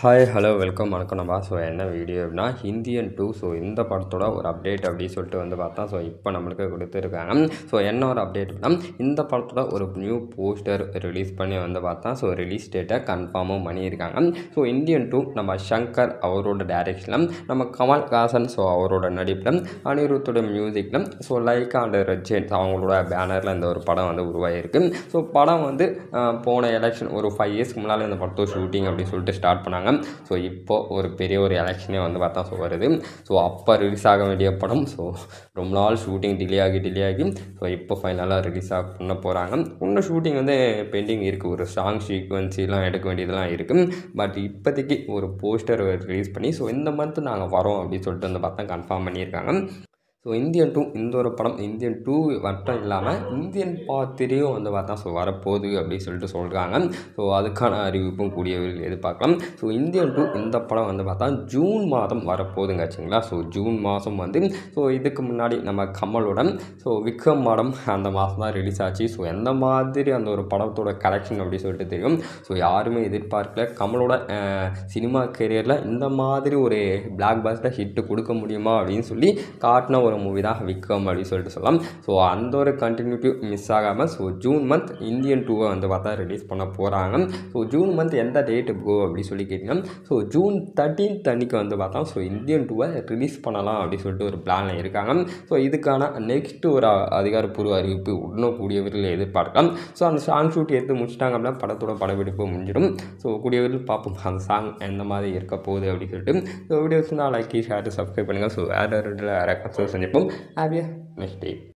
Hi hello welcome வணக்கம் நம்பா. So என்ன வீடியோ அப்படின்னா இந்தியன் 2. ஸோ இந்த படத்தோட ஒரு அப்டேட் அப்படின்னு சொல்லிட்டு பார்த்தா ஸோ இப்போ நம்மளுக்கு கொடுத்துருக்காங்க. ஸோ என்ன ஒரு அப்டேட் அப்படின்னா இந்த படத்தோட ஒரு நியூ போஸ்டர் ரிலீஸ் பண்ணி பார்த்தா ஸோ ரிலீஸ் டேட்டை கன்ஃபார்மும் பண்ணியிருக்காங்க. ஸோ இந்தியன் 2 நம்ம ஷங்கர் அவரோட டைரெக்ஷனில், நம்ம கமல்ஹாசன் ஸோ அவரோட நடிப்பில், அனிருத்தோட மியூசிக்கில், so Lyca and Red Giants அவங்களோட பேனரில் இந்த ஒரு படம் உருவாகிருக்கு. ஸோ படம் போன எலெக்ஷன் ஒரு 5 இயர்ஸ்க்கு முன்னால் இந்த படத்தோட ஷூட்டிங் அப்படின்னு சொல்லிட்டு ஸ்டார்ட் பண்ணாங்க. ஸோ இப்போ ஒரு பெரிய ஒரு எலெக்ஷனே பார்த்தா ஸோ வருது. ஸோ அப்போ ரிலீஸ் ஆக வேண்டிய படம் ஸோ ரொம்ப நாள் ஷூட்டிங் டிலே ஆகி ஸோ இப்போ ஃபைனலாக ரிலீஸ் பண்ண போகிறாங்க. இன்னும் ஷூட்டிங் பெண்டிங் இருக்குது. ஒரு சாங் சீக்வன்ஸெலாம் எடுக்க வேண்டியதெல்லாம் இருக்குது. பட் இப்போதைக்கு ஒரு போஸ்டர் ரிலீஸ் பண்ணி ஸோ இந்த மந்த் நாங்கள் வரோம் அப்படின்னு சொல்லிட்டு பார்த்தா கன்ஃபார்ம் பண்ணியிருக்காங்க. ஸோ இந்தியன் 2 இந்த ஒரு படம் இந்தியன் 2 மட்டும் இல்லாமல் இந்தியன் பார்ட் 3யும் பார்த்தா ஸோ வரப்போகுது அப்படின்னு சொல்லிட்டு சொல்கிறாங்க. ஸோ அதுக்கான அறிவிப்பும் கூடிய விரைவில் எதிர்பார்க்கலாம். ஸோ இந்தியன் 2 இந்த படம் பார்த்தா ஜூன் மாதம் வரப்போகுதுங்க ஆச்சுங்களா. ஸோ ஜூன் மாதம் ஸோ இதுக்கு முன்னாடி நம்ம கமலோட ஸோ விக்ரம் படம் அந்த மாதம் தான் ரிலீஸ் ஆச்சு. ஸோ எந்த மாதிரி அந்த ஒரு படத்தோட கலெக்ஷன் அப்படின்னு சொல்லிட்டு தெரியும். ஸோ யாருமே எதிர்பார்க்கல கமலோட சினிமா கெரியரில் இந்த மாதிரி ஒரு பிளாக் பஸ்டர் ஹிட்டு கொடுக்க முடியுமா அப்படின்னு சொல்லி காட்டின ஒரு மூவி தான் விக்ரம் அப்படின்னு சொல்லிட்டு சொல்லலாம். ஸோ அந்த ஒரு கண்டினியூட்டி மிஸ் ஆகாமல் ஸோ ஜூன் மந்த் இந்தியன் 2 பார்த்தா ரிலீஸ் பண்ண போகிறாங்க. ஸோ ஜூன் மந்த் எந்த டேட்டு கோ அப்படின்னு சொல்லி கேட்டிங்கன்னா ஸோ ஜூன் 13 அன்றைக்கி பார்த்தா ஸோ இந்தியன் 2 ரிலீஸ் பண்ணலாம் அப்படின்னு சொல்லிட்டு ஒரு பிளானில் இருக்காங்க. ஸோ இதுக்கான நெக்ஸ்ட் ஒரு அதிகாரப்பூர்வ அறிவிப்பு இன்னும் கூடிய விரைவில் எதிர்பார்க்கலாம். ஸோ அந்த சாங் ஷூட் எடுத்து முடிச்சிட்டாங்க அப்படின்னா படத்தோட படப்பிடிப்பு முடிஞ்சிடும். ஸோ கூடிய விரைவில் பார்ப்போம் அந்த சாங் எந்த மாதிரி இருக்க போகுது அப்படின்னு சொல்லிட்டு. ஸோ வீடியோஸ் தான் லைக் ஷேர் சப்ஸ்கிரைப் பண்ணுங்கள். ஸோ வேறு ரெண்டில் ரெக்கார்ட்ஸும் செஞ்சுப்போம். Have a nice day.